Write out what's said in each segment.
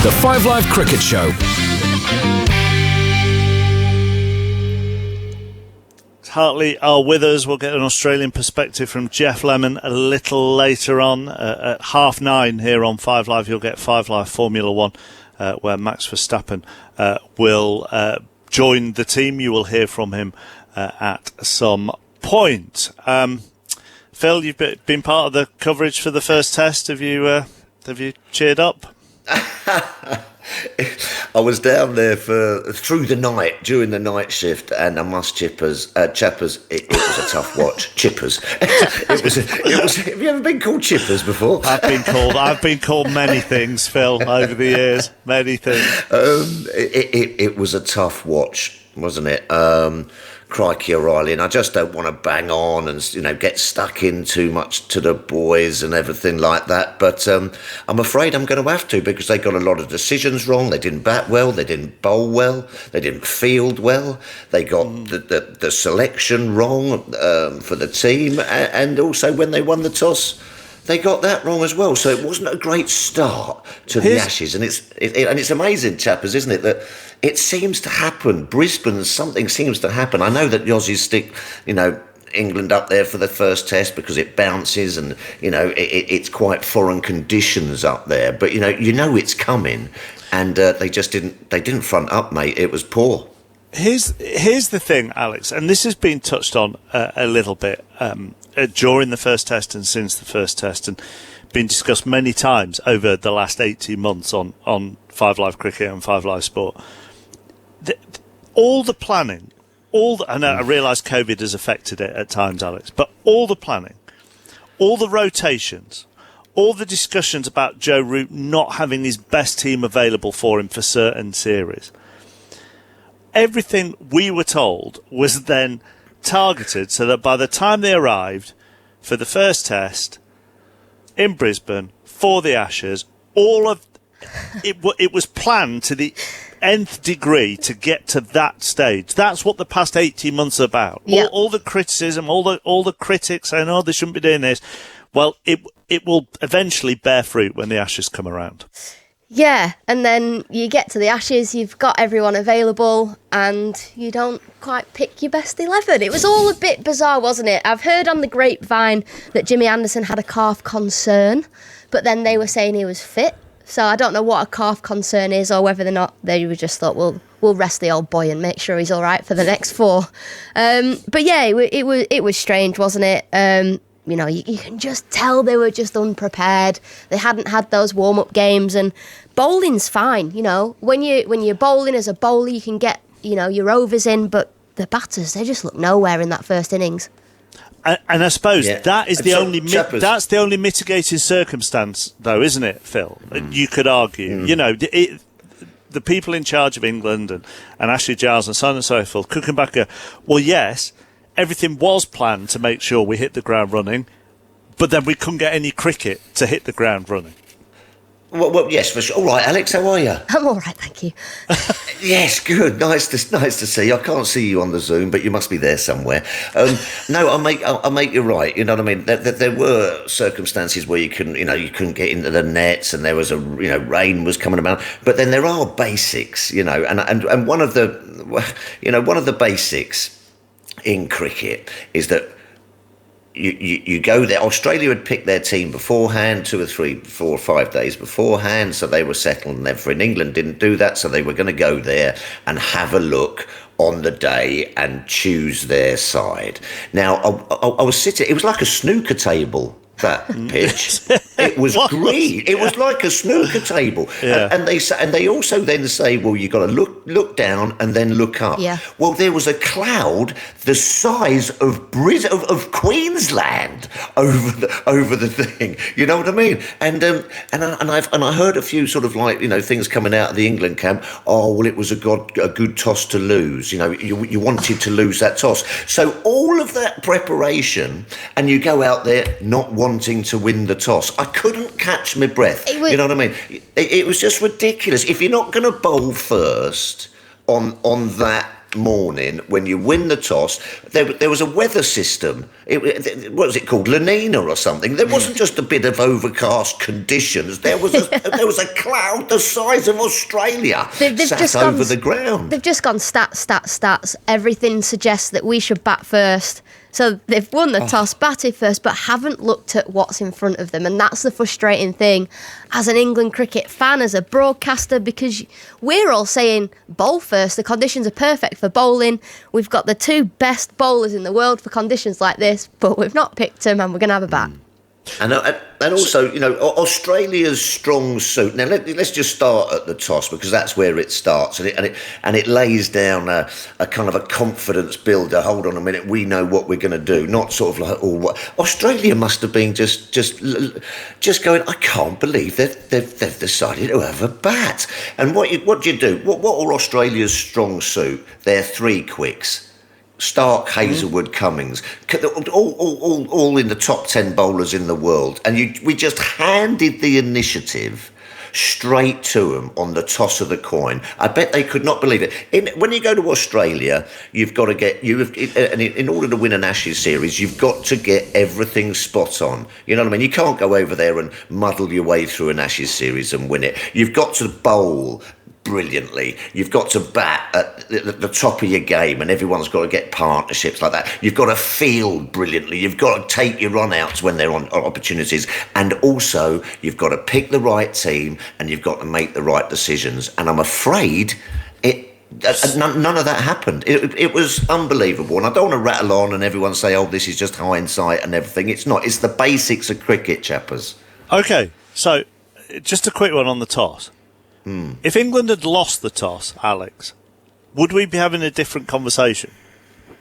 The Five Live Cricket Show. Hartley are with us. We'll get an Australian perspective from Jeff Lemon a little later on at 9:30 here on Five Live. You'll get Five Live Formula One, where Max Verstappen will join the team. You will hear from him at some point. Phil, you've been part of the coverage for the first test. Have you cheered up? I was down there through the night, during the night shift, and I must chappers, it was a tough watch. Chippers. It was. Have you ever been called chippers before? I've been called many things, Phil, over the years. Many things. It was a tough watch, wasn't it? Crikey O'Reilly, and I just don't want to bang on and get stuck in too much to the boys and everything like that, but I'm afraid I'm going to have to, because they got a lot of decisions wrong. They didn't bat well, they didn't bowl well, they didn't field well, they got the selection wrong for the team, and also when they won the toss, they got that wrong as well. So it wasn't a great start to the Ashes, and it's amazing, chappers, isn't it, that it seems to happen. Brisbane, something seems to happen. I know that the Aussies stick, England up there for the first test because it bounces, and it's quite foreign conditions up there. But it's coming, and they just didn't front up, mate. It was poor. Here's the thing, Alex, and this has been touched on a little bit during the first test and since the first test, and been discussed many times over the last 18 months on Five Live Cricket and Five Live Sport. All the planning, and I realise COVID has affected it at times, Alex, but all the planning, all the rotations, all the discussions about Joe Root not having his best team available for him for certain series, everything we were told was then targeted so that by the time they arrived for the first test in Brisbane for the Ashes, all of it was planned to the nth degree to get to that stage. That's what the past 18 months are about. Yeah. All the criticism, all the critics saying, "Oh, they shouldn't be doing this." Well, it will eventually bear fruit when the Ashes come around. Yeah, and then you get to the Ashes, you've got everyone available, and you don't quite pick your best 11. It was all a bit bizarre, wasn't it? I've heard on the grapevine that Jimmy Anderson had a calf concern, but then they were saying he was fit. So I don't know what a calf concern is, or whether or not they were just thought, we'll rest the old boy and make sure he's all right for the next 4. But yeah, it was strange, wasn't it? You can just tell they were just unprepared. They hadn't had those warm-up games, and bowling's fine. When you're bowling as a bowler, you can get your overs in, but the batters, they just look nowhere in that first innings. And I suppose that is that's the only mitigating circumstance, though, isn't it, Phil? You could argue, the people in charge of England and Ashley Giles and so on and so forth could come back and go, well, yes, everything was planned to make sure we hit the ground running, but then we couldn't get any cricket to hit the ground running. Well, yes, for sure. All right, Alex, how are you? I'm all right, thank you. Yes, good. Nice to see you. I can't see you on the Zoom, but you must be there somewhere. No, I'll make you right. You know what I mean? There were circumstances where you couldn't get into the nets, and there was rain was coming about. But then there are basics, and one of the basics in cricket is that you go there. Australia had picked their team beforehand, 2 or 3, 4 or 5 days beforehand, so they were settled and everything. England didn't do that, so they were going to go there and have a look on the day and choose their side. Now, I was sitting, it was like a snooker table, that pitch. It was green. It was like a snooker table. Yeah. And they also then say, well, you've got to look down and then look up. Yeah. Well, there was a cloud the size of Queensland over the thing. You know what I mean? And I heard a few sort of things coming out of the England camp. Oh, well, it was a good toss to lose. You wanted to lose that toss. So all of that preparation, and you go out there not wanting to win the toss. I couldn't catch my breath. You know what I mean? It was just ridiculous. If you're not going to bowl first on that morning, when you win the toss, there was a weather system. What was it called? La Nina or something. There wasn't just a bit of overcast conditions. There was a cloud the size of Australia sat over the ground. They've just gone stats. Everything suggests that we should bat first. So they've won the toss, batted first, but haven't looked at what's in front of them. And that's the frustrating thing as an England cricket fan, as a broadcaster, because we're all saying bowl first. The conditions are perfect for bowling. We've got the two best bowlers in the world for conditions like this, but we've not picked them and we're going to have a bat. And also, Australia's strong suit. Now let's just start at the toss, because that's where it starts, and it lays down a kind of a confidence builder. Hold on a minute, we know what we're going to do. Not sort of like, what Australia must have been just going. I can't believe they've decided to have a bat. And what do you do? What are Australia's strong suit? They're three quicks. Stark, Hazelwood, Cummings, all in the top 10 bowlers in the world. And we just handed the initiative straight to them on the toss of the coin. I bet they could not believe it. When you go to Australia, you've got to in order to win an Ashes series, you've got to get everything spot on. You know what I mean? You can't go over there and muddle your way through an Ashes series and win it. You've got to bowl brilliantly. You've got to bat at the top of your game, and everyone's got to get partnerships like that. You've got to field brilliantly. You've got to take your run-outs when they're on opportunities, and also you've got to pick the right team, and you've got to make the right decisions. And I'm afraid none of that happened. It was unbelievable, and I don't want to rattle on and everyone say, oh, this is just hindsight and everything. It's not. It's the basics of cricket, chappers. Okay, so just a quick one on the toss. If England had lost the toss, Alex, would we be having a different conversation?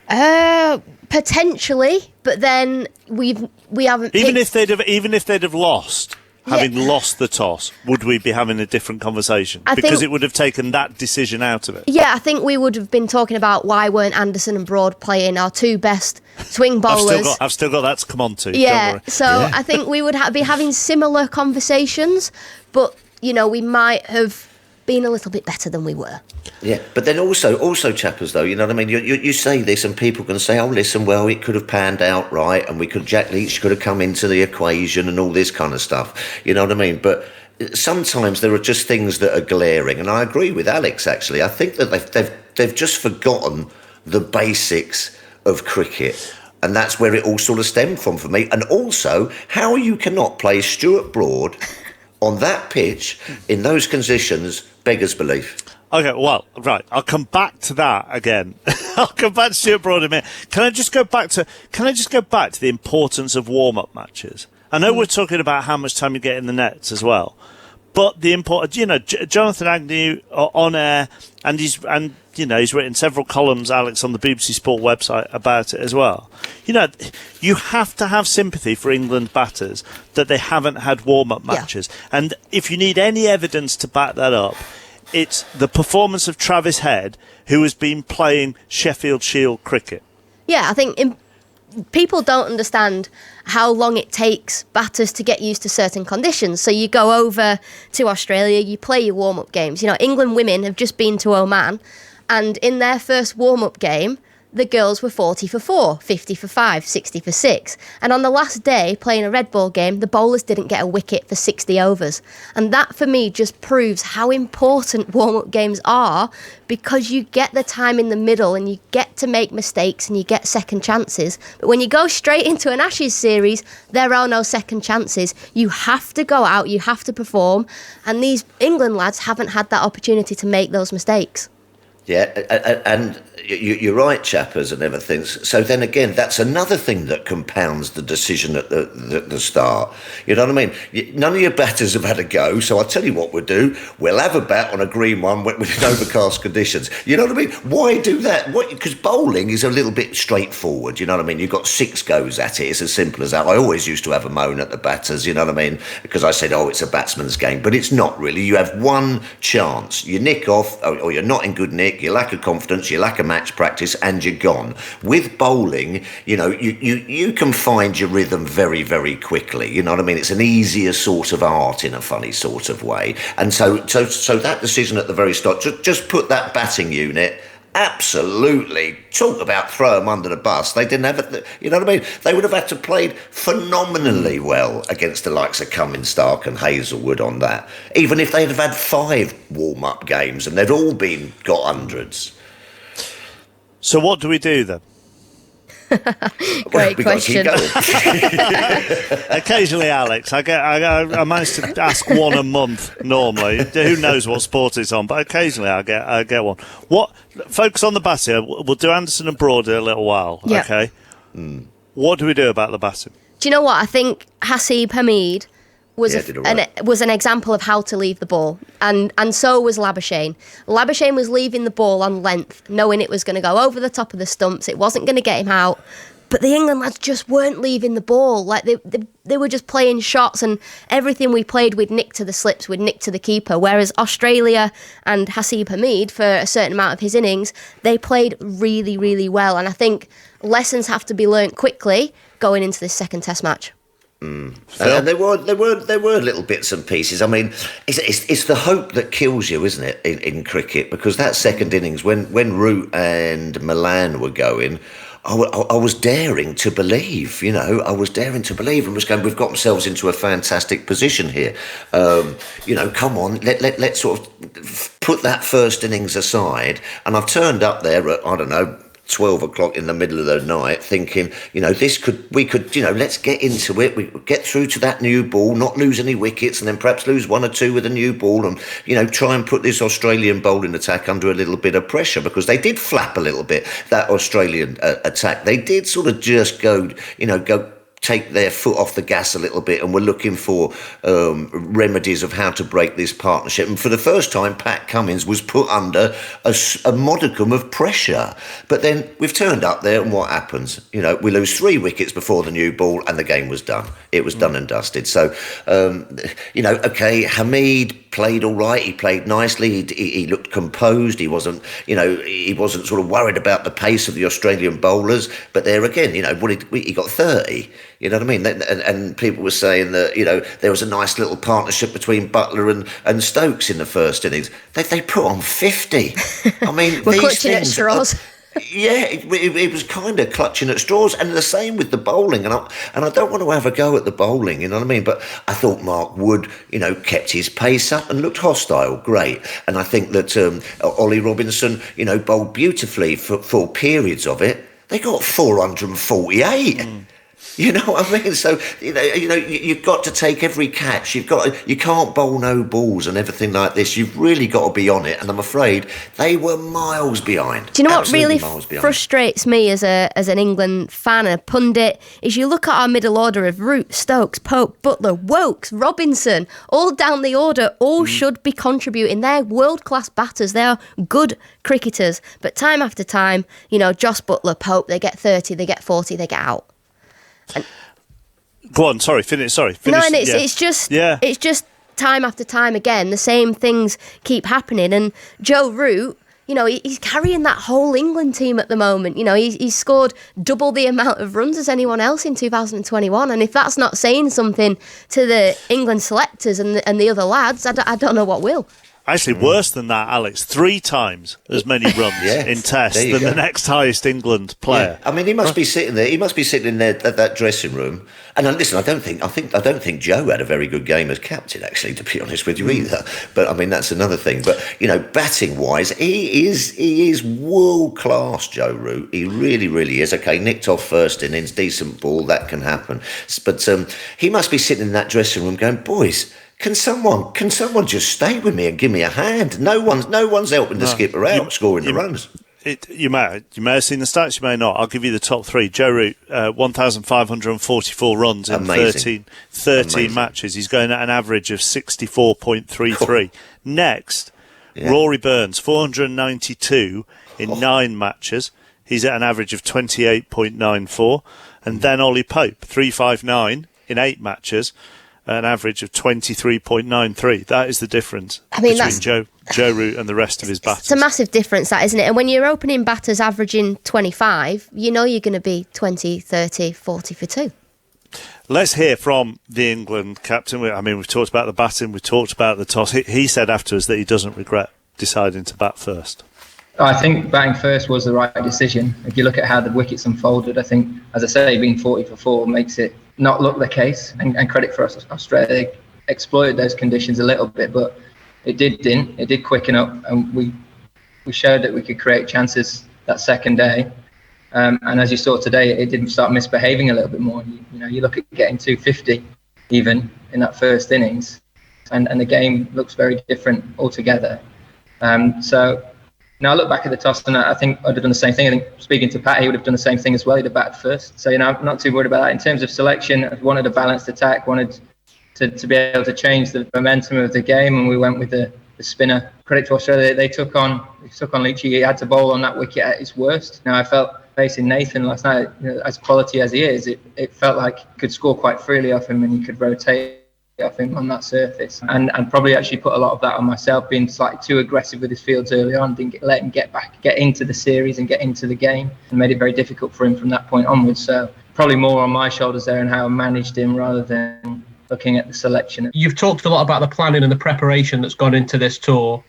Potentially, but then we haven't. Even if they'd have lost, having lost the toss, would we be having a different conversation? Because it would have taken that decision out of it. Yeah, I think we would have been talking about why weren't Anderson and Broad playing, our two best swing bowlers. I've still got that to come on to. Yeah, I think we would be having similar conversations, but we might have been a little bit better than we were. Yeah, but then also, chappers, though, you know what I mean? You say this and people can say, oh, listen, well, it could have panned out right, and Jack Leach could have come into the equation and all this kind of stuff. You know what I mean? But sometimes there are just things that are glaring, and I agree with Alex, actually. I think that they've just forgotten the basics of cricket. And that's where it all sort of stemmed from for me. And also, how you cannot play Stuart Broad on that pitch, in those conditions, beggars belief. Okay, well, right. I'll come back to that again. I'll come back to Stuart Broad in a minute. Can I just go back to the importance of warm-up matches? I know we're talking about how much time you get in the nets as well, but the Jonathan Agnew on air, and he's written several columns, Alex, on the BBC Sport website about it as well. You have to have sympathy for England batters that they haven't had warm-up matches. Yeah. And if you need any evidence to back that up, it's the performance of Travis Head, who has been playing Sheffield Shield cricket. Yeah, I think people don't understand how long it takes batters to get used to certain conditions. So you go over to Australia, you play your warm-up games. England women have just been to Oman, and in their first warm-up game, the girls were 40 for 4, 50 for 5, 60 for 6. And on the last day, playing a red ball game, the bowlers didn't get a wicket for 60 overs. And that, for me, just proves how important warm-up games are, because you get the time in the middle and you get to make mistakes and you get second chances. But when you go straight into an Ashes series, there are no second chances. You have to go out, you have to perform. And these England lads haven't had that opportunity to make those mistakes. Yeah, and you're right, chappers, and everything. So then again, that's another thing that compounds the decision at the start. You know what I mean? None of your batters have had a go, so I'll tell you what we'll do. We'll have a bat on a green one with overcast conditions. You know what I mean? Why do that? Because bowling is a little bit straightforward, you know what I mean? You've got 6 goes at it. It's as simple as that. I always used to have a moan at the batters, you know what I mean? Because I said, oh, it's a batsman's game. But it's not really. You have one chance. You nick off, or you're not in good nick, you lack of confidence, you lack a match practice, and you're gone. With bowling, you can find your rhythm very, very quickly. You know what I mean? It's an easier sort of art in a funny sort of way. And so that decision at the very start, just put that batting unit absolutely, talk about throw them under the bus. They didn't have you know what I mean? They would have had to play phenomenally well against the likes of Cummins, Stark and Hazelwood on that, even if they'd have had 5 warm-up games and they'd all got hundreds. So what do we do then? Great question. Occasionally, Alex, I manage to ask one a month normally. Who knows what sport it's on? But occasionally, I get one. Focus on the batting. We'll do Anderson and Broad in a little while. Yeah. Okay. What do we do about the batting? Do you know what? I think Hasib Hamid was an example of how to leave the ball, and so was Labuschagne. Labuschagne was leaving the ball on length, knowing it was going to go over the top of the stumps. It wasn't going to get him out, but the England lads just weren't leaving the ball. Like they were just playing shots, and everything we played, we'd nick to the slips, we'd nick to the keeper. Whereas Australia and Hasib Hamid, for a certain amount of his innings, they played really, really well. And I think lessons have to be learnt quickly going into this second Test match. And there were little bits and pieces. I mean, it's the hope that kills you, isn't it, in cricket? Because that second innings, when Root and Milan were going, I was daring to believe, and was going, we've got ourselves into a fantastic position here. Come on, let's sort of put that first innings aside. And I've turned up there at, I don't know, 12 o'clock in the middle of the night thinking, we could, let's get into it. We get through to that new ball, not lose any wickets, and then perhaps lose 1 or 2 with a new ball and, try and put this Australian bowling attack under a little bit of pressure, because they did flap a little bit, that Australian attack. They did sort of just go take their foot off the gas a little bit, and we're looking for remedies of how to break this partnership. And for the first time, Pat Cummins was put under a modicum of pressure. But then we've turned up there, and what happens? We lose 3 wickets before the new ball, and the game was done. It was done and dusted. So, okay, Hamid played all right. He played nicely. He looked composed. He wasn't sort of worried about the pace of the Australian bowlers. But there again, he got 30. You know what I mean? And people were saying that, there was a nice little partnership between Buttler and Stokes in the first innings. They put on 50. I mean, we're clutching at straws. Yeah, it was kind of clutching at straws, and the same with the bowling. And I don't want to have a go at the bowling, you know what I mean? But I thought Mark Wood, kept his pace up and looked hostile, great. And I think that Ollie Robinson, bowled beautifully for periods of it. They got 448. You know what I mean? So you've got to take every catch. You can't bowl no balls and everything like this. You've really got to be on it. And I'm afraid they were miles behind. Do you know what really frustrates me as an England fan and a pundit is you look at our middle order of Root, Stokes, Pope, Buttler, Wokes, Robinson, all down the order, all should be contributing. They're world-class batters. They are good cricketers. But time after time, Joss Buttler, Pope, they get 30, they get 40, they get out. Go on, finish. No, and it's just time after time again, the same things keep happening. And Joe Root, he's carrying that whole England team at the moment. He's scored double the amount of runs as anyone else in 2021. And if that's not saying something to the England selectors and the other lads, I don't know what will. Actually, worse than that, Alex. 3 times as many runs in Tests than the next highest England player. Yeah. I mean, he must be sitting there. He must be sitting in there at that dressing room. And listen, I don't think Joe had a very good game as captain. Actually, to be honest with you, either. But I mean, that's another thing. But batting wise, he is world class. Joe Root. He really, really is. Okay, nicked off first innings, decent ball, that can happen. But he must be sitting in that dressing room going, boys, Can someone just stay with me and give me a hand? No one's helping the skipper out, scoring the runs. You may have seen the stats, you may not. I'll give you the top 3. Joe Root, 1,544 runs in 13 matches. He's going at an average of 64.33. Next, Rory Burns, 492 in 9 matches. He's at an average of 28.94. And then Ollie Pope, 359 in 8 matches. An average of 23.93. That is the difference between Joe Root and the rest of his batters. It's a massive difference, that, isn't it? And when you're opening batters averaging 25, you're going to be 20, 30, 40 for 2. Let's hear from the England captain. We've talked about the batting, we've talked about the toss. He said afterwards that he doesn't regret deciding to bat first. I think batting first was the right decision. If you look at how the wickets unfolded, I think, as I say, being 40 for 4 makes it not look the case. And credit for us, Australia exploited those conditions a little bit, but it did quicken up, and we showed that we could create chances that second day. And as you saw today, it didn't start misbehaving a little bit more. You look at getting 250 even in that first innings, and the game looks very different altogether. So now I look back at the toss, and I think I'd have done the same thing. I think, speaking to Pat, he would have done the same thing as well. He'd have batted first. So, I'm not too worried about that. In terms of selection, I wanted a balanced attack, wanted to be able to change the momentum of the game, and we went with the spinner. Credit to Australia, they took on Leachy. He had to bowl on that wicket at his worst. Now, I felt facing Nathan last night, as quality as he is, it felt like he could score quite freely off him, and he could rotate off him on that surface, and probably actually put a lot of that on myself, being slightly too aggressive with his fields early on, didn't let him get into the series and get into the game, and made it very difficult for him from that point onwards. So probably more on my shoulders there and how I managed him rather than looking at the selection. You've talked a lot about the planning and the preparation that's gone into this tour.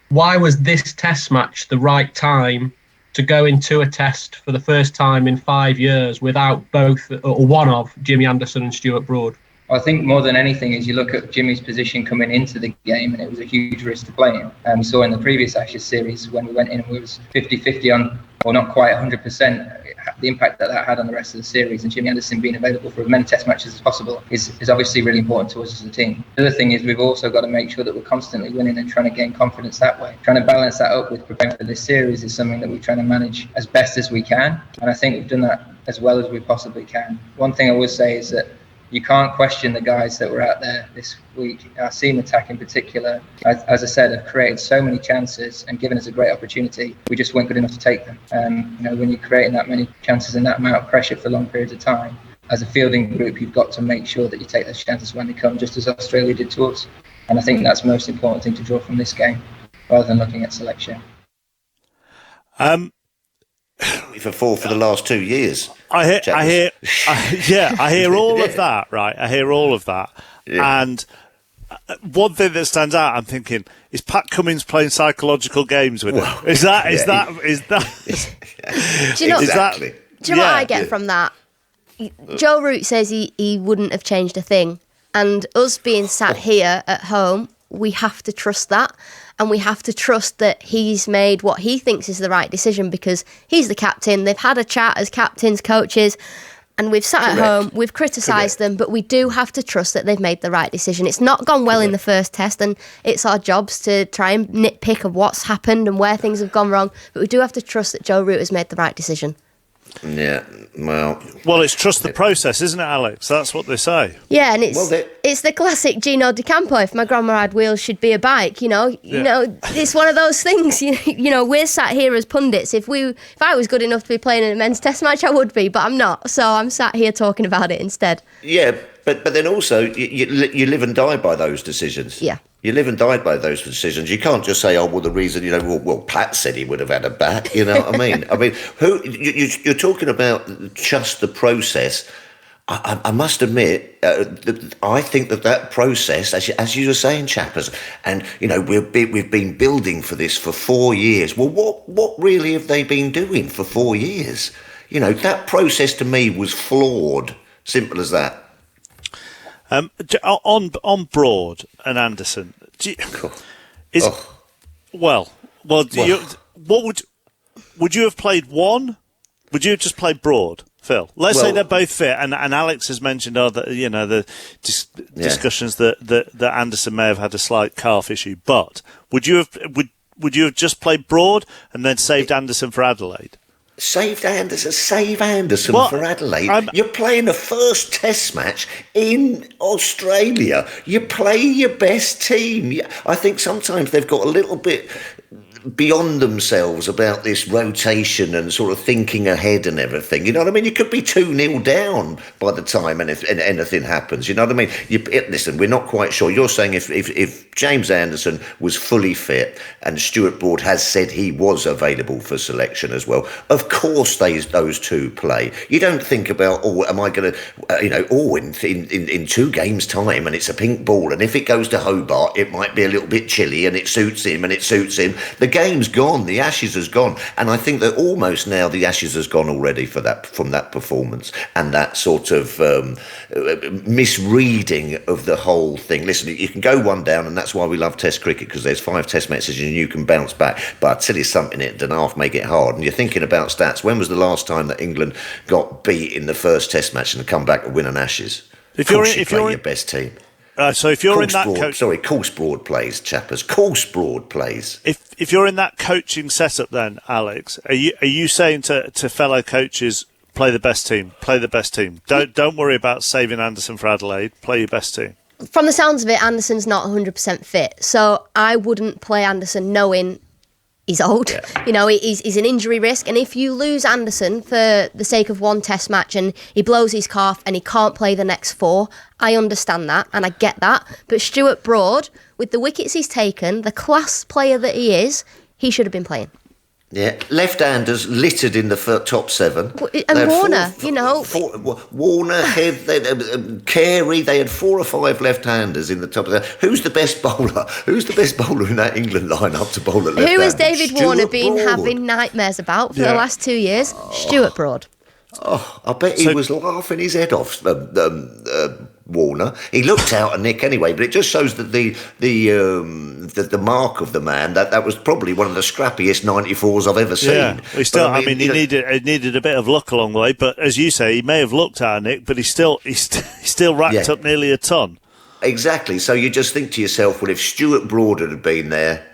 Why was this test match the right time to go into a test for the first time in 5 years without both or one of Jimmy Anderson and Stuart Broad? I think more than anything is you look at Jimmy's position coming into the game, and it was a huge risk to play him. We saw in the previous Ashes series when we went in and we was 50-50 on, or not quite 100%, the impact that had on the rest of the series. And Jimmy Anderson being available for as many test matches as possible is obviously really important to us as a team. The other thing is we've also got to make sure that we're constantly winning and trying to gain confidence that way. Trying to balance that up with preparing for this series is something that we're trying to manage as best as we can. And I think we've done that as well as we possibly can. One thing I would say is that you can't question the guys that were out there this week. Our seam attack in particular, as I said, have created so many chances and given us a great opportunity. We just weren't good enough to take them. When you're creating that many chances and that amount of pressure for long periods of time, as a fielding group, you've got to make sure that you take those chances when they come, just as Australia did to us. And I think that's the most important thing to draw from this game, rather than looking at selection. For 4 for the last 2 years. I hear all of that, right? I hear all of that. Yeah. And one thing that stands out, I'm thinking, is Pat Cummins playing psychological games with him? Is that? Do you know, exactly. Do you know what I get from that? Joe Root says he wouldn't have changed a thing. And us being sat here at home, we have to trust that. And we have to trust that he's made what he thinks is the right decision, because he's the captain. They've had a chat as captains, coaches, and we've sat at home, we've criticised them, but we do have to trust that they've made the right decision. It's not gone well in the first test, and it's our jobs to try and nitpick of what's happened and where things have gone wrong, but we do have to trust that Joe Root has made the right decision. Yeah, well, it's trust the process, isn't it, Alex? That's what they say. Yeah, and it's the classic Gino De Campo. If my grandma had wheels, she'd be a bike. You know, it's one of those things. We're sat here as pundits. If I was good enough to be playing in a men's test match, I would be, but I'm not. So I'm sat here talking about it instead. Yeah, but then also you live and die by those decisions. Yeah. You live and die by those decisions. You can't just say, the reason, Pat said he would have had a bat, you know what I mean? Who you're talking about just the process. I must admit, I think that process, as you were saying, Chappers, and, we've been building for this for 4 years. Well, what really have they been doing for 4 years? That process to me was flawed. Simple as that. On Broad and Anderson, what would you have played one? Would you have just played Broad, Phil? Let's say they're both fit, and Alex has mentioned the discussions that Anderson may have had a slight calf issue. But would you have just played Broad and then saved Anderson for Adelaide? Save Anderson for Adelaide. You're playing a first test match in Australia. You play your best team. I think sometimes they've got a little bit beyond themselves about this rotation and sort of thinking ahead and everything. You know what I mean? You could be 2-0 down by the time anything happens. You know what I mean? Listen, we're not quite sure. You're saying if James Anderson was fully fit and Stuart Broad has said he was available for selection as well, of course those two play. You don't think about, am I going to, in 2 games' time and it's a pink ball, and if it goes to Hobart, it might be a little bit chilly and it suits him. The game's gone. The Ashes has gone. And I think that almost now the Ashes has gone already from that performance and that sort of misreading of the whole thing. Listen, you can go one down, and that's why we love Test cricket, because there's 5 Test matches and you can bounce back. But I tell you something, it and a half make it hard. And you're thinking about stats. When was the last time that England got beat in the first Test match and come back to win an Ashes? If you're your best team. So if you're Course in that Course Broad plays, Chappers. Course Broad plays. If you're in that coaching setup, then Alex, are you saying to fellow coaches, play the best team, Don't worry about saving Anderson for Adelaide. Play your best team. From the sounds of it, Anderson's not 100% fit, so I wouldn't play Anderson knowing he's old. Yeah. You know, he's an injury risk. And if you lose Anderson for the sake of one Test match and he blows his calf and he can't play the next 4, I understand that and I get that. But Stuart Broad, with the wickets he's taken, the class player that he is, he should have been playing. Yeah, left-handers littered in the top 7. And Warner, Warner, Carey, they had 4 or 5 left-handers in the top of that. Who's the best bowler? Who's the best bowler in that England lineup to bowl at left-handers? Who has David Warner been having nightmares about for the last 2 years? Stuart Broad. Oh, I bet he was laughing his head off, Warner. He looked out of nick anyway, but it just shows that the mark of the man, that was probably one of the scrappiest 94s I've ever seen. Yeah, he needed a bit of luck along the way, but as you say, he may have looked out of nick, but he still racked up nearly a ton. Exactly. So you just think to yourself, well, if Stuart Broad had been there,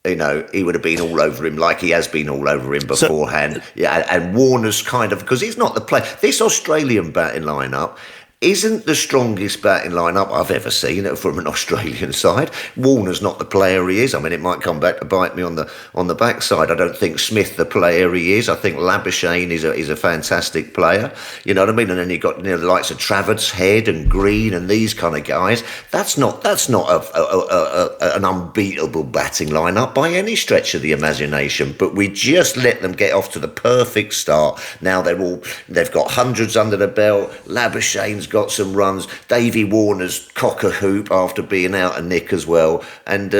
you know, he would have been all over him like he has been all over him beforehand. And Warner's kind of, because he's not the player. This Australian batting lineup isn't the strongest batting lineup I've ever seen from an Australian side. Warner's not the player he is. I mean, it might come back to bite me on the backside. I don't think Smith the player he is. I think Labuschagne is a fantastic player. You know what I mean? And then you've got the likes of Travis Head and Greene and these kind of guys. That's not an unbeatable batting lineup by any stretch of the imagination. But we just let them get off to the perfect start. Now they've got hundreds under the belt. Labuschagne's got some runs. Davey Warner's cock a hoop after being out of nick as well, and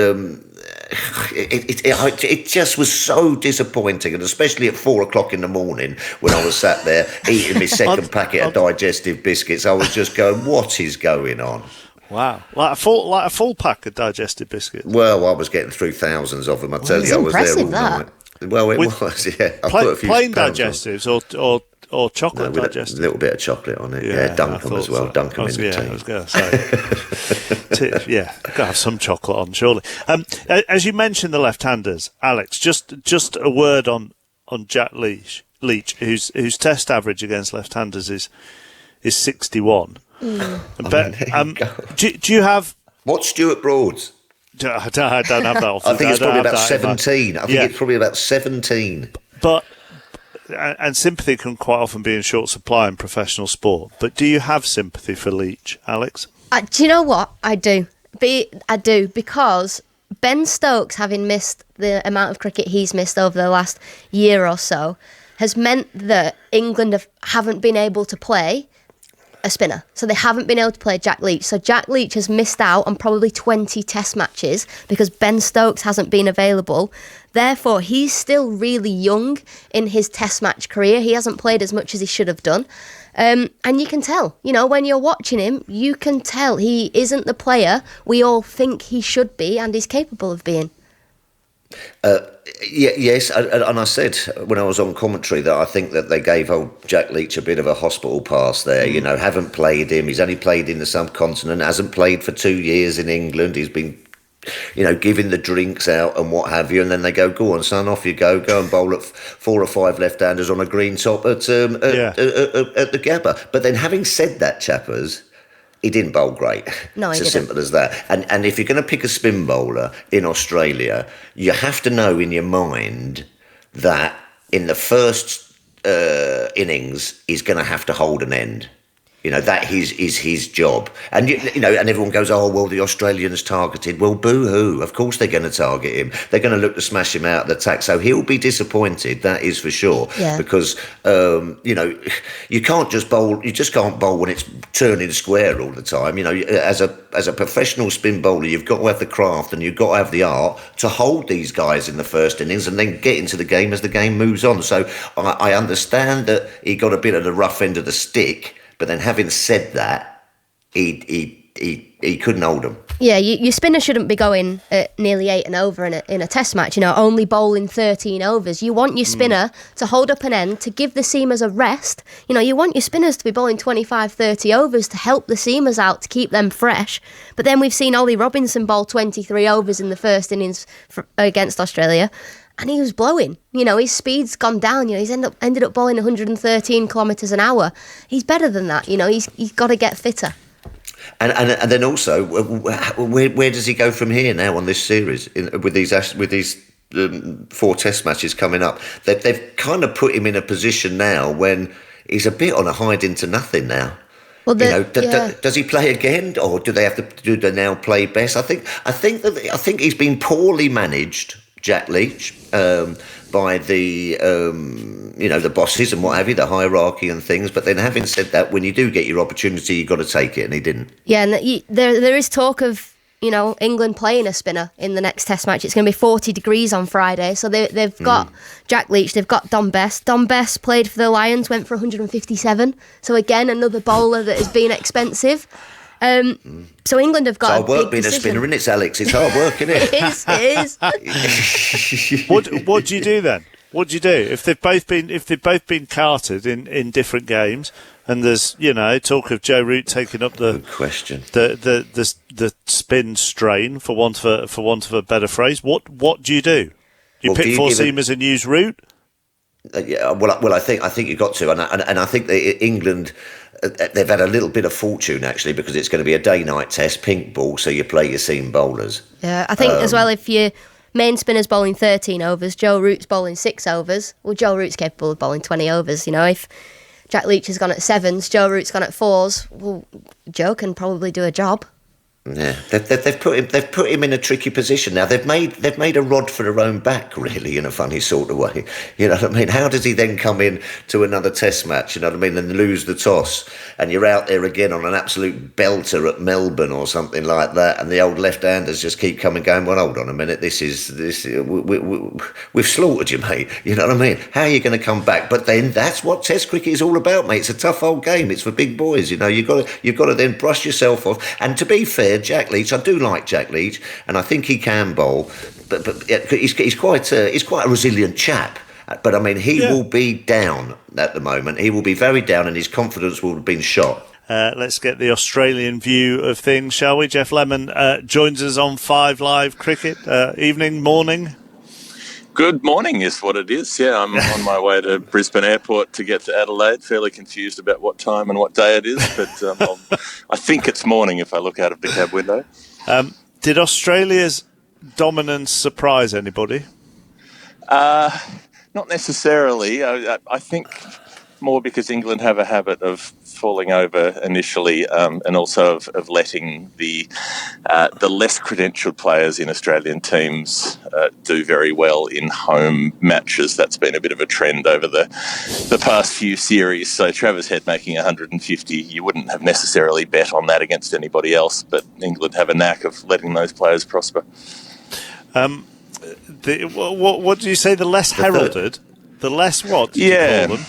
it just was so disappointing, and especially at 4 o'clock in the morning when I was sat there eating my second packet of digestive biscuits. I was just going, what is going on? Wow, like a full pack of digestive biscuits. Well, I was getting through thousands of them. I tell you, I was there all night. Well, it was, yeah. I put a few plain digestives or chocolate digestives. A little bit of chocolate on it. Yeah, dunk them as well. So. Dunk them in the tea. I was going to say. Yeah, got to have some chocolate on, surely. As you mentioned the left-handers, Alex, just a word on Jack Leach, whose Test average against left-handers is 61. But do you have... What's Stuart Broad's? I don't have that often. I think it's probably about 17. It's probably about 17. But and sympathy can quite often be in short supply in professional sport. But do you have sympathy for Leach, Alex? Do you know what? I do. I do, because Ben Stokes, having missed the amount of cricket he's missed over the last year or so, has meant that England haven't been able to play a spinner. So they haven't been able to play Jack Leach. So Jack Leach has missed out on probably 20 Test matches because Ben Stokes hasn't been available. Therefore, he's still really young in his Test match career. He hasn't played as much as he should have done. And you can tell, when you're watching him, you can tell he isn't the player we all think he should be and is capable of being. Yes, and I said when I was on commentary that I think that they gave old Jack Leach a bit of a hospital pass there. Haven't played him. He's only played in the subcontinent, hasn't played for 2 years in England. He's been, giving the drinks out and what have you, and then they go on, son, off you go and bowl at 4 or 5 left-handers on a green top at the Gabba. But then, having said that, Chappers, he didn't bowl great. No, it's as simple as that. And if you're going to pick a spin bowler in Australia, you have to know in your mind that in the first innings, he's going to have to hold an end. That is his job. And, and everyone goes, oh, well, the Australians targeted. Well, boo-hoo. Of course they're going to target him. They're going to look to smash him out of the attack. So he'll be disappointed, that is for sure. Yeah. Because, you can't just bowl. You just can't bowl when it's turning square all the time. As a professional spin bowler, you've got to have the craft and you've got to have the art to hold these guys in the first innings and then get into the game as the game moves on. So I understand that he got a bit of the rough end of the stick. But then, having said that, he couldn't hold them. Yeah, your spinner shouldn't be going at nearly 8 and over in a test match. Only bowling 13 overs. You want your spinner to hold up an end, to give the seamers a rest. You want your spinners to be bowling 25, 30 overs to help the seamers out, to keep them fresh. But then we've seen Ollie Robinson bowl 23 overs in the first innings against Australia. And he was blowing. His speed's gone down. He's ended up bowling 113 kilometres an hour. He's better than that. He's got to get fitter. And then also, where does he go from here now on this series with these 4 Test matches coming up? They've kind of put him in a position now when he's a bit on a hide into nothing now. Well, does he play again, or do they now play best? I think he's been poorly managed, Jack Leach, by the the bosses and what have you, the hierarchy and things. But then, having said that, when you do get your opportunity, you've got to take it, and he didn't. Yeah, and there is talk of England playing a spinner in the next Test match. It's going to be 40 degrees on Friday, so they've got Jack Leach, they've got Don Best. Don Best played for the Lions, went for 157. So again, another bowler that has been expensive. So England have got it's hard work being a spinner, isn't it, Alex? It's hard work, isn't it? It is. What do you do then? What do you do if they've both been carted in different games? And there's talk of Joe Root taking up the spin strain, for want of a better phrase. What do you do? You pick 4 seamers and use Root? Well, I think you've got to, and I think that England. They've had a little bit of fortune, actually, because it's going to be a day-night test, pink ball, so you play your seam bowlers. Yeah, I think as well, if your main spinner's bowling 13 overs, Joe Root's bowling 6 overs, well, Joe Root's capable of bowling 20 overs. If Jack Leach has gone at 7s, Joe Root's gone at 4s, well, Joe can probably do a job. Yeah, they've put him in a tricky position now. They've made a rod for their own back, really, in a funny sort of way. You know what I mean? How does he then come in to another Test match? You know what I mean? And lose the toss, and you're out there again on an absolute belter at Melbourne or something like that, and the old left-handers just keep coming, going, well, hold on a minute, we've slaughtered you, mate. You know what I mean? How are you going to come back? But then that's what Test cricket is all about, mate. It's a tough old game. It's for big boys. You've got to then brush yourself off. And to be fair, Jack Leach, I do like Jack Leach, and I think he can bowl, but he's quite a resilient chap. But I mean, he will be down at the moment. He will be very down, and his confidence will have been shot. Let's get the Australian view of things, shall we? Jeff Lemon joins us on 5 Live Cricket. Evening, morning. Good morning is what it is. Yeah, I'm on my way to Brisbane Airport to get to Adelaide. Fairly confused about what time and what day it is, but I think it's morning if I look out of the cab window. Did Australia's dominance surprise anybody? Not necessarily. I think more because England have a habit of falling over initially, and also of letting the less credentialed players in Australian teams do very well in home matches. That's been a bit of a trend over the past few series. So Travis Head making 150, you wouldn't have necessarily bet on that against anybody else, but England have a knack of letting those players prosper. What do you say? The less heralded, the less what? Did you call them?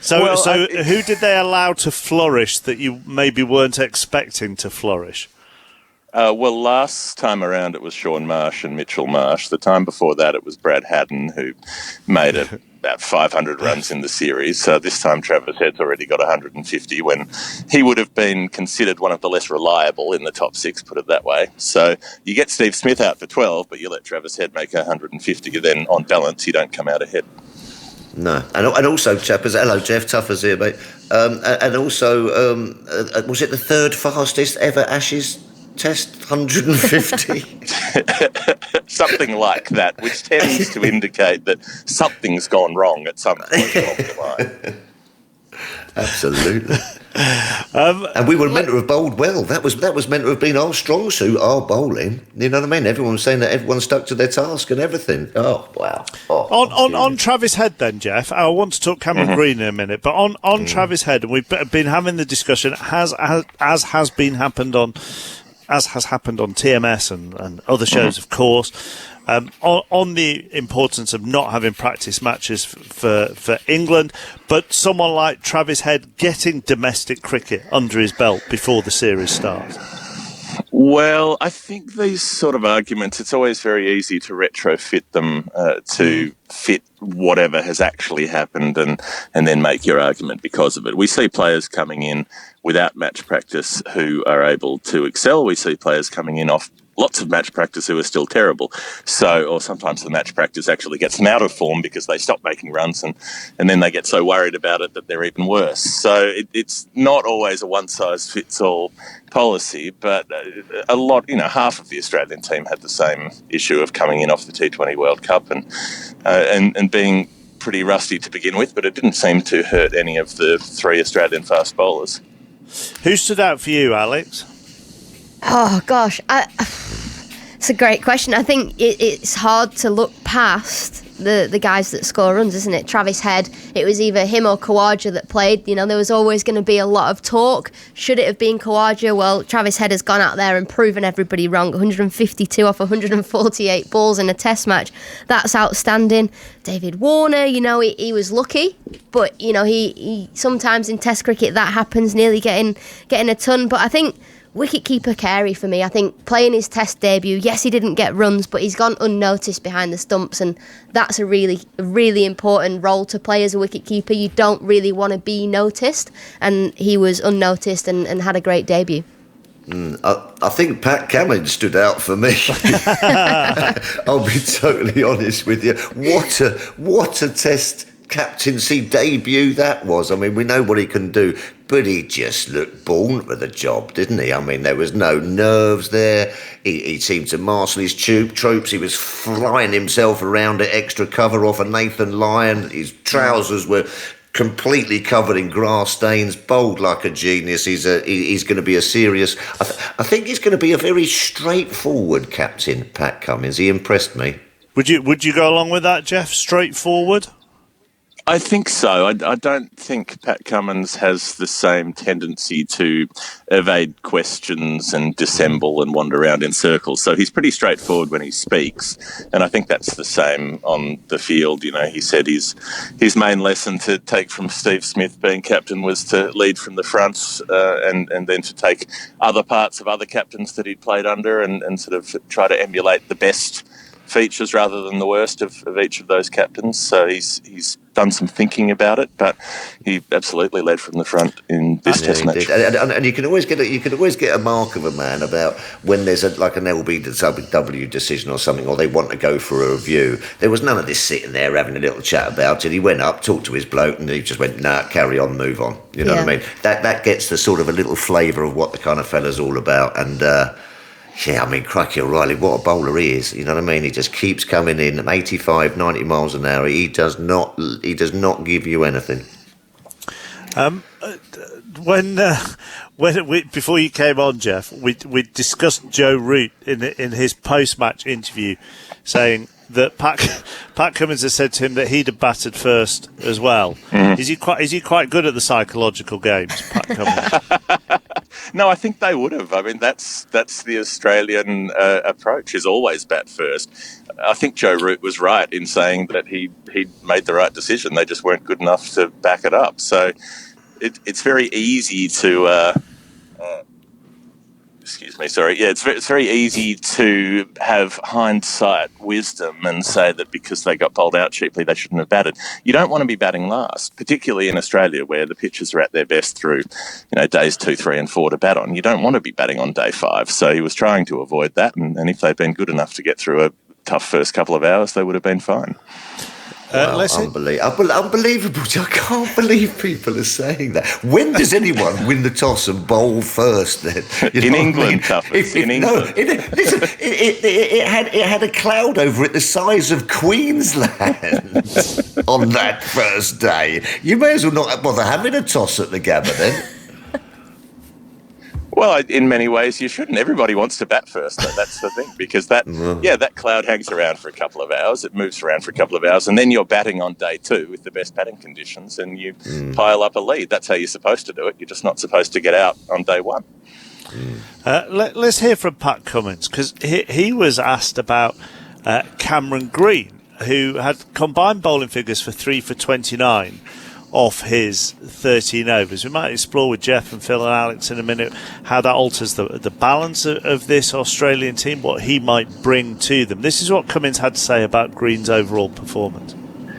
So who did they allow to flourish that you maybe weren't expecting to flourish? Well, last time around it was Shaun Marsh and Mitchell Marsh. The time before that it was Brad Haddin, who made about 500 runs in the series. So this time Travis Head's already got 150 when he would have been considered one of the less reliable in the top 6, put it that way. So you get Steve Smith out for 12, but you let Travis Head make 150. Then on balance, you don't come out ahead. No, and also, chappers, hello, Jeff, Tuffers here, mate. And also, was it the 3rd fastest ever Ashes Test, 150? Something like that, which tends to indicate that something's gone wrong at some point along the line. Absolutely. And we were meant to have bowled well. That was meant to have been our strong suit, our bowling. You know what I mean? Everyone was saying that everyone stuck to their task and everything. Oh, wow. On Travis Head then, Jeff, I want to talk Cameron Greene in a minute, but on Travis Head, and we've been having the discussion, as has happened on TMS and other shows, of course, on the importance of not having practice matches for England, but someone like Travis Head getting domestic cricket under his belt before the series starts. Well, I think these sort of arguments, it's always very easy to retrofit them to fit whatever has actually happened and then make your argument because of it. We see players coming in without match practice who are able to excel. We see players coming in off lots of match practice who are still terrible. So, or sometimes the match practice actually gets them out of form because they stop making runs and then they get so worried about it that they're even worse. So it's not always a one-size-fits-all policy, but a lot, half of the Australian team had the same issue of coming in off the T20 World Cup and being pretty rusty to begin with, but it didn't seem to hurt any of the three Australian fast bowlers. Who stood out for you, Alex? Oh, gosh. It's a great question. I think it's hard to look past the guys that score runs, isn't it? Travis Head, it was either him or Khawaja that played. There was always going to be a lot of talk. Should it have been Khawaja? Well, Travis Head has gone out there and proven everybody wrong. 152 off 148 balls in a test match. That's outstanding. David Warner, he was lucky, but, he sometimes in test cricket that happens, nearly getting a ton. But I think wicketkeeper Carey for me. I think playing his test debut, yes, he didn't get runs, but he's gone unnoticed behind the stumps, and that's a really, really important role to play as a wicketkeeper. You don't really want to be noticed, and he was unnoticed and had a great debut. I think Pat Cummins stood out for me. I'll be totally honest with you. What a test captaincy debut that was. I mean, we know what he can do, but he just looked born for the job, didn't he? I mean, there was no nerves there. He seemed to marshal his troops. He was flying himself around at extra cover off a Nathan Lyon. His trousers were completely covered in grass stains, bowled like a genius. He's going to be a serious... I think he's going to be a very straightforward captain, Pat Cummins. He impressed me. Would you go along with that, Jeff? Straightforward? I think so. I don't think Pat Cummins has the same tendency to evade questions and dissemble and wander around in circles. So he's pretty straightforward when he speaks, and I think that's the same on the field. He said his main lesson to take from Steve Smith being captain was to lead from the front and then to take other parts of other captains that he'd played under and sort of try to emulate the best features rather than the worst of each of those captains. So he's done some thinking about it, but he absolutely led from the front in this test match. And you can always get a mark of a man about when there's like an LBW decision or something, or they want to go for a review. There was none of this sitting there having a little chat about it. He went up, talked to his bloke, and he just went, "Nah, carry on, move on." You know what I mean? That gets the sort of a little flavour of what the kind of fella's all about. And yeah, I mean, crikey O'Reilly, what a bowler he is. You know what I mean? He just keeps coming in 85, 90 miles an hour. He does not give you anything. Before you came on, Jeff, we discussed Joe Root in his post-match interview, saying that Pat Cummins has said to him that he'd have batted first as well. Mm-hmm. Is he quite good at the psychological games, Pat Cummins? No, I think they would have. I mean, that's the Australian approach, is always bat first. I think Joe Root was right in saying that he made the right decision. They just weren't good enough to back it up. So it's very easy to... excuse me, sorry. Yeah, it's very easy to have hindsight wisdom and say that because they got bowled out cheaply, they shouldn't have batted. You don't want to be batting last, particularly in Australia where the pitches are at their best through, days 2, 3 and 4 to bat on. You don't want to be batting on day 5. So he was trying to avoid that. And if they'd been good enough to get through a tough first couple of hours, they would have been fine. Wow, unbelievable. I can't believe people are saying that. When does anyone win the toss and bowl first then? In England, in England. No, listen, it had a cloud over it the size of Queensland on that first day. You may as well not bother having a toss at the Gabba then. Well, in many ways, you shouldn't. Everybody wants to bat first, though. That's the thing, because that cloud hangs around for a couple of hours. It moves around for a couple of hours, and then you're batting on day 2 with the best batting conditions, and you pile up a lead. That's how you're supposed to do it. You're just not supposed to get out on day 1. Let's hear from Pat Cummins, because he was asked about Cameron Greene, who had combined bowling figures for 3 for 29 off his 13 overs. We might explore with Jeff and Phil and Alex in a minute how that alters the balance of this Australian team, what he might bring to them. This is what Cummins had to say about Greene's overall performance.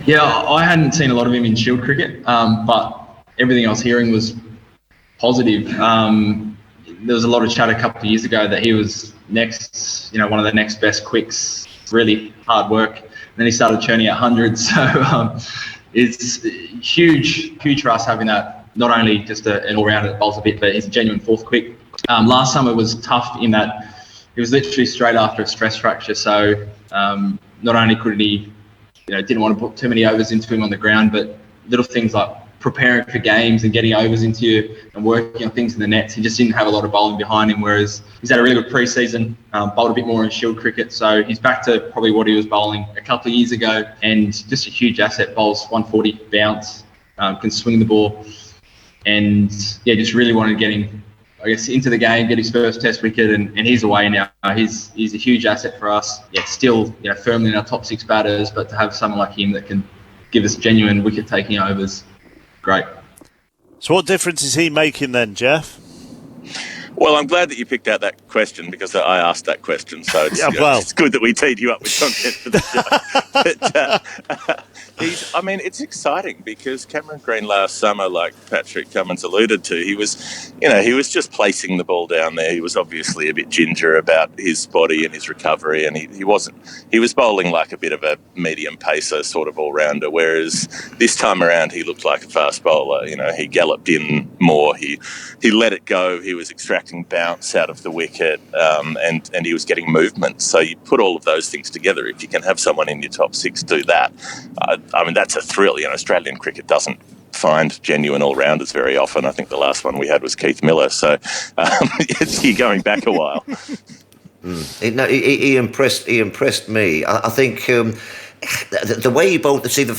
Yeah, I hadn't seen a lot of him in Shield cricket, but everything I was hearing was positive. There was a lot of chat a couple of years ago that he was next, one of the next best quicks, really hard work. And then he started churning out hundreds. So it's huge for us having that, not only just an all-rounder that bowls a bit, but he's a genuine fourth quick. Last summer was tough in that it was literally straight after a stress fracture. So not only could he, didn't want to put too many overs into him on the ground, but little things like preparing for games and getting overs into you and working on things in the nets. He just didn't have a lot of bowling behind him, whereas he's had a really good pre-season, bowled a bit more in Shield cricket. So he's back to probably what he was bowling a couple of years ago, and just a huge asset. Bowls 140 bounce, can swing the ball, and just really wanted to get him, into the game, get his first Test wicket, and he's away now. He's a huge asset for us. Still firmly in our top 6 batters, but to have someone like him that can give us genuine wicket-taking overs, great. So what difference is he making then, Jeff? Well, I'm glad that you picked out that question, because I asked that question. So it's, it's good that we teed you up with content for the show. But, it's exciting because Cameron Greene last summer, like Patrick Cummins alluded to, he was just placing the ball down there. He was obviously a bit ginger about his body and his recovery, and he was bowling like a bit of a medium pacer sort of all-rounder, whereas this time around he looked like a fast bowler. He galloped in more, he let it go, he was extracting bounce out of the wicket, and he was getting movement. So you put all of those things together, if you can have someone in your top 6 do that, that's a thrill. Australian cricket doesn't find genuine all-rounders very often. I think the last one we had was Keith Miller. So you're going back a while. He impressed me. I think the way he bowled, in the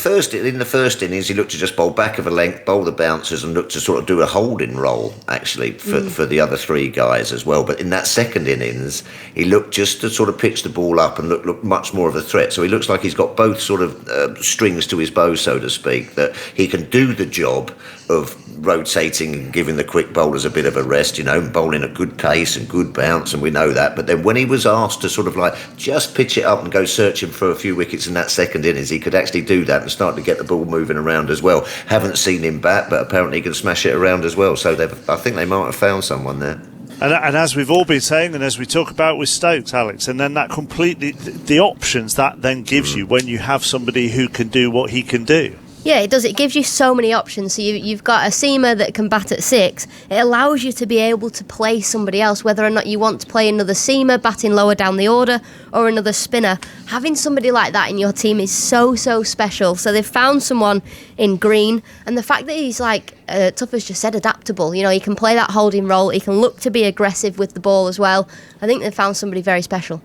first innings, he looked to just bowl back of a length, bowl the bouncers, and looked to sort of do a holding role actually for the other 3 guys as well. But in that second innings, he looked just to sort of pitch the ball up and look much more of a threat. So he looks like he's got both sort of strings to his bow, so to speak, that he can do the job of rotating and giving the quick bowlers a bit of a rest, bowling at good pace and good bounce, and we know that. But then when he was asked to sort of like just pitch it up and go searching for a few wickets in that second innings, he could actually do that and start to get the ball moving around as well. Haven't seen him bat, but apparently he can smash it around as well. So I think they might have found someone there. And as we've all been saying, and as we talk about with Stokes, Alex, and then that completely, the options that then gives you when you have somebody who can do what he can do. Yeah, it does. It gives you so many options. So you've got a seamer that can bat at 6. It allows you to be able to play somebody else, whether or not you want to play another seamer batting lower down the order or another spinner. Having somebody like that in your team is so special. So they've found someone in Greene, and the fact that he's Tuffer's just said, adaptable. He can play that holding role. He can look to be aggressive with the ball as well. I think they've found somebody very special.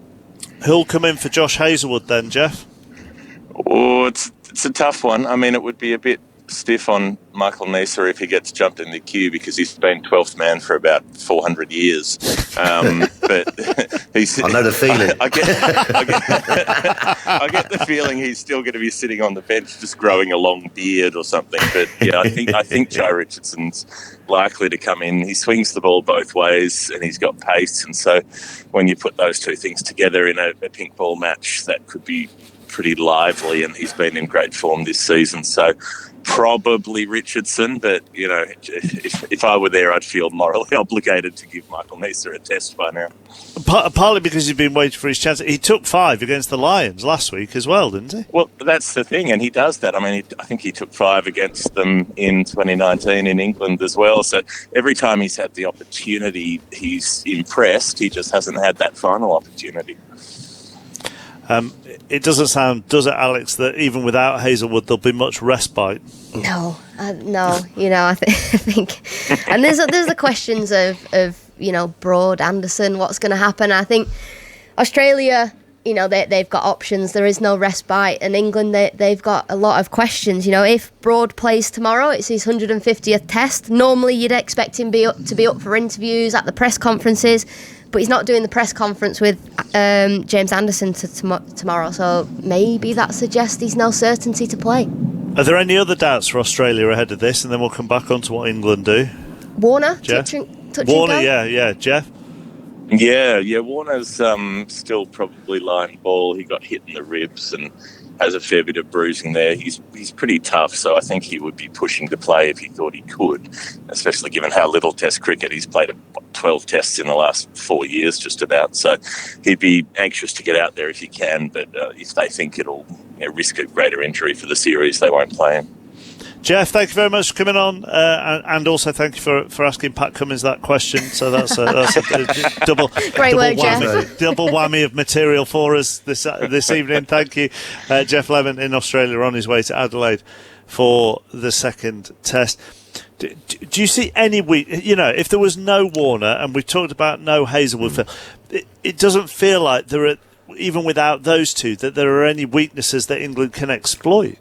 Who'll come in for Josh Hazlewood then, Jeff? Oh, it's a tough one. It would be a bit stiff on Michael Neser if he gets jumped in the queue, because he's been 12th man for about 400 years. But he's, I know the feeling. I get the feeling he's still going to be sitting on the bench, just growing a long beard or something. But I think Joe Richardson's likely to come in. He swings the ball both ways, and he's got pace. And so when you put those two things together in a pink ball match, that could be pretty lively, and he's been in great form this season. So probably Richardson, but, you know, if I were there, I'd feel morally obligated to give Michael Neser a test by now. Partly because he's been waiting for his chance. He took 5 against the Lions last week as well, didn't he? Well, that's the thing, and he does that. I mean, I think he took 5 against them in 2019 in England as well. So every time he's had the opportunity, he's impressed. He just hasn't had that final opportunity. It doesn't sound, does it, Alex, that even without Hazelwood there'll be much respite? No. You know, I think, and there's the questions of you know, Broad, Anderson, what's going to happen. I think Australia, you know, they've got options. There is no respite, and England they've got a lot of questions. You know, if Broad plays tomorrow, it's his 150th test. Normally, you'd expect him to be up for interviews at the press conferences. But he's not doing the press conference with James Anderson tomorrow, so maybe that suggests he's no certainty to play. Are there any other doubts for Australia ahead of this? And then we'll come back on to what England do. Warner, Jeff? touching Warner, goal? yeah, Jeff? Yeah, Warner's still probably lying ball. He got hit in the ribs and has a fair bit of bruising there. He's pretty tough, so I think he would be pushing to play if he thought he could, especially given how little Test cricket. He's played 12 tests in the last 4 years, just about. So he'd be anxious to get out there if he can, but if they think it'll risk a greater injury for the series, they won't play him. Jeff, thank you very much for coming on, and also thank you for asking Pat Cummins that question. So that's a double whammy of material for us this evening. Thank you, Jeff Lemon in Australia on his way to Adelaide for the second test. Do you see any you know, if there was no Warner, and we've talked about no Hazelwood, it doesn't feel like there are, even without those two, that there are any weaknesses that England can exploit.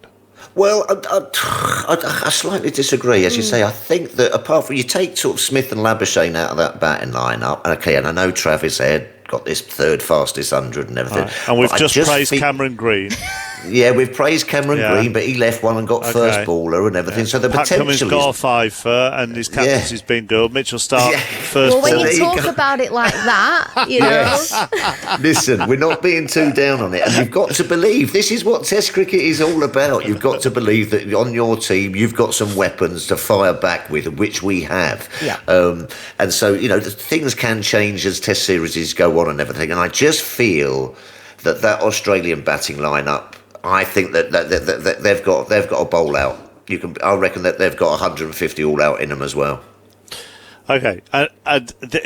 Well, I slightly disagree. As you say, I think that apart from, you take sort of Smith and Labuschagne out of that batting lineup, okay, and I know Travis Head got this third fastest 100 and everything. Right. And we've just praised Cameron Greene. Yeah, we've praised Cameron Greene, but he left one and got first baller and everything. So the Pat potential Cummins got a 5 and his captaincy's been good. Mitchell Stark first. Well, when ball. you talk about it like that, you know. Listen, we're not being too down on it, and you've got to believe this is what Test cricket is all about. You've got to believe that on your team you've got some weapons to fire back with, which we have. Yeah. And so, you know, things can change as Test series go on and everything. And I just feel that Australian batting lineup, I think that they've got a bowl out. I reckon that they've got 150 all out in them as well. Okay,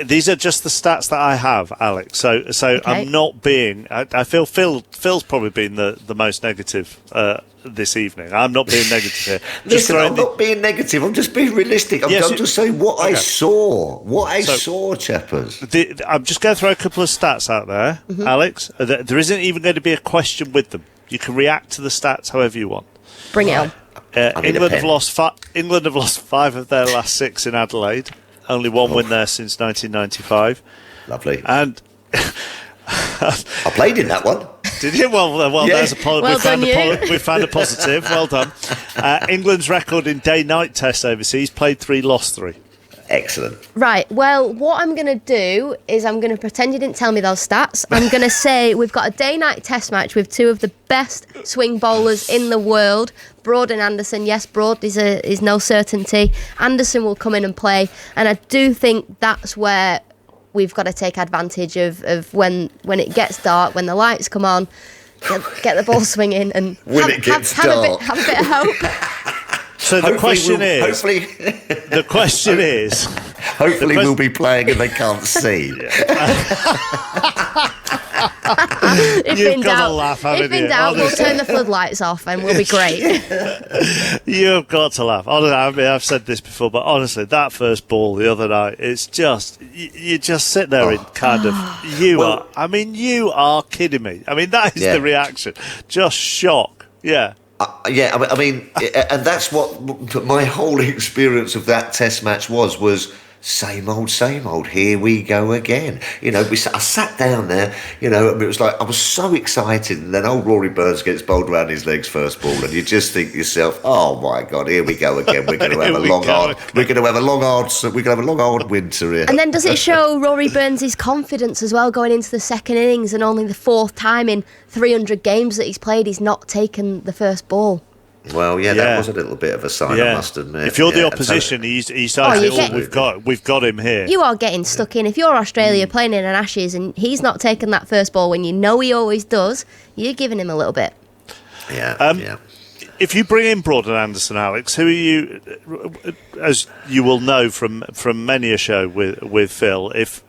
these are just the stats that I have, Alex. So okay. I'm not being. I feel Phil's probably been the most negative this evening. I'm not being negative here. Listen, I'm not being negative. I'm just being realistic. I'm just saying what I saw. What I saw, chappers. I'm just going to throw a couple of stats out there, Alex. There isn't even going to be a question with them. You can react to the stats however you want. Bring it on. England have lost 5 of their last 6 in Adelaide. Only one win there since 1995. Lovely. And I played in that one. Did you? Well, yeah. There's we found a positive. Well done. England's record in day-night tests overseas: played 3, lost 3. Excellent. Right, well, what I'm going to do is I'm going to pretend you didn't tell me those stats. I'm going to say we've got a day-night test match with 2 of the best swing bowlers in the world, Broad and Anderson. Yes, Broad is no certainty. Anderson will come in and play, and I do think that's where we've got to take advantage of when it gets dark, when the lights come on, get the ball swinging and have a bit of hope. So the question is, hopefully we'll be playing and they can't see. If in doubt, we'll turn the floodlights off and we'll be great. You've got to laugh. Honestly, I mean, I've said this before, but honestly, that first ball the other night, it's just, you just sit there and kind of, you are kidding me. I mean, that is the reaction. Just shock. Yeah. I mean, and that's what my whole experience of that test match was same old, same old. Here we go again. I sat down there. It was like I was so excited, and then old Rory Burns gets bowled around his legs first ball, and you just think to yourself, "Oh my God, here we go again. We're going to have a long, hard winter here." And then does it show Rory Burns' confidence as well going into the second innings, and only the fourth time in 300 games that he's played, he's not taken the first ball? Well, that was a little bit of a sign, I must admit. If you're the opposition, he starts we've got him here. You are getting stuck in. If you're Australia playing in an Ashes and he's not taken that first ball when you know he always does, you're giving him a little bit. Yeah. If you bring in Broad and Anderson, Alex, who are you, as you will know from many a show with Phil, if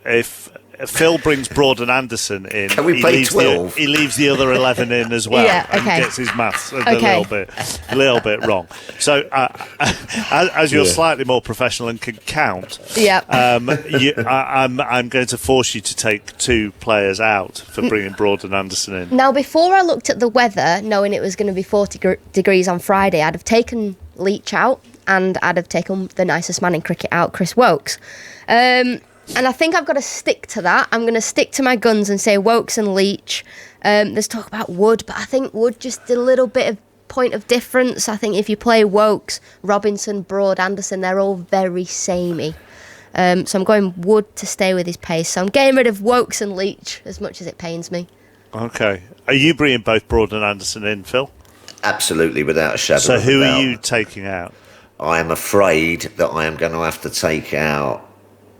Phil brings Broad and Anderson in, can we play 12? He leaves the other 11 in as well, and gets his maths a little bit wrong. So, as you're slightly more professional and can count, I'm going to force you to take 2 players out for bringing Broad and Anderson in. Now, before I looked at the weather, knowing it was going to be 40 degrees on Friday, I'd have taken Leach out, and I'd have taken the nicest man in cricket out, Chris Wokes. And I think I've got to stick to that. I'm going to stick to my guns and say Wokes and Leach. There's talk about Wood, but I think Wood just a little bit of point of difference. I think if you play Wokes, Robinson, Broad, Anderson, they're all very samey. So I'm going Wood to stay with his pace. So I'm getting rid of Wokes and Leach, as much as it pains me. Okay. Are you bringing both Broad and Anderson in, Phil? Absolutely, without a shadow of a doubt. So who are you taking out? I am afraid that I am going to have to take out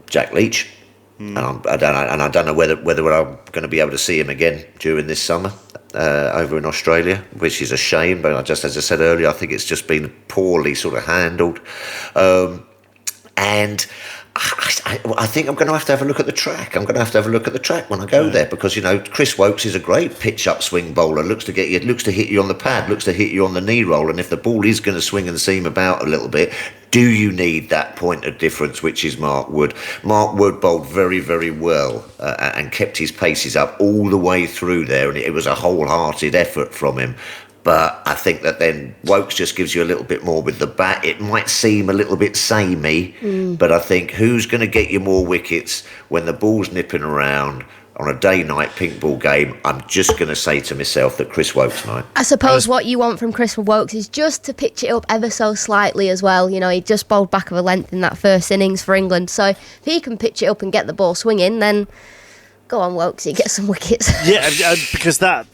Jack Leach, and I don't know whether I'm going to be able to see him again during this summer over in Australia, which is a shame. But just as I said earlier, I think it's just been poorly sort of handled, and I think I'm going to have a look at the track. I'm going to have a look at the track when I go there, because Chris Wokes is a great pitch up swing bowler. Looks to hit you on the pad, looks to hit you on the knee roll, and if the ball is going to swing and seam about a little bit, do you need that point of difference, which is Mark Wood? Mark Wood bowled very, very well and kept his paces up all the way through there, and it was a wholehearted effort from him. But I think that then Wokes just gives you a little bit more with the bat. It might seem a little bit samey, but I think who's going to get you more wickets when the ball's nipping around on a day-night pink ball game? I'm just going to say to myself that Chris Wokes might. I suppose what you want from Chris Wokes is just to pitch it up ever so slightly as well. He just bowled back of a length in that first innings for England. So if he can pitch it up and get the ball swinging, then go on, Wokes, you get some wickets. Yeah, because I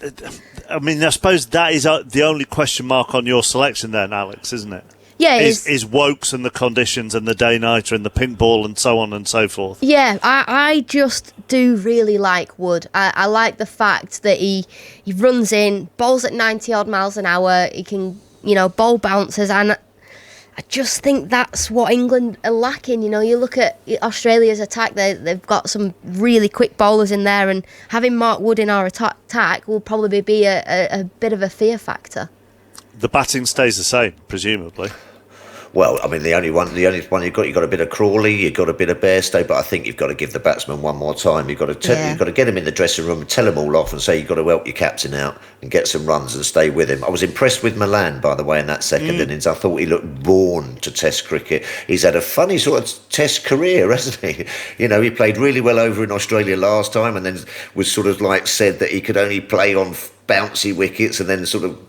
suppose that is the only question mark on your selection then, Alex, isn't it? Yeah, is Wokes and the conditions and the day-nighter and the pink ball and so on and so forth. Yeah, I just do really like Wood. I like the fact that he runs in, bowls at 90 odd miles an hour, he can, bowl bouncers, and I just think that's what England are lacking. You look at Australia's attack, they've got some really quick bowlers in there, and having Mark Wood in our attack will probably be a bit of a fear factor. The batting stays the same, presumably. Well, I mean, the only one you've got a bit of Crawley, you've got a bit of Bairstow, but I think you've got to give the batsman one more time. You've got to get him in the dressing room and tell him all off and say you've got to help your captain out and get some runs and stay with him. I was impressed with Milan, by the way, in that second innings. I thought he looked born to Test cricket. He's had a funny sort of Test career, hasn't he? He played really well over in Australia last time, and then was sort of like said that he could only play on bouncy wickets, and then sort of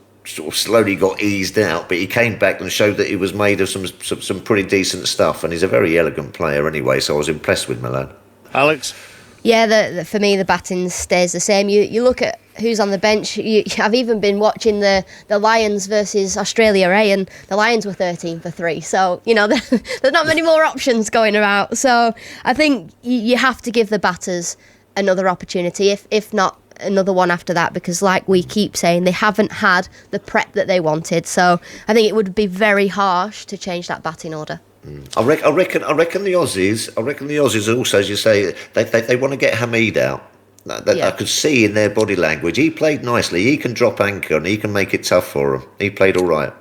slowly got eased out, but he came back and showed that he was made of some pretty decent stuff, and he's a very elegant player anyway, so I was impressed with Milan. Alex? Yeah, for me the batting stays the same. You look at who's on the bench. I've even been watching the Lions versus Australia, and the Lions were 13 for 3, so there's not many more options going around. So I think you have to give the batters another opportunity, if not another one after that, because like we keep saying, they haven't had the prep that they wanted. So I think it would be very harsh to change that batting order. I reckon the Aussies also, as you say, they want to get Hamid out. I could see in their body language. He played nicely. He can drop anchor and he can make it tough for them. He played all right.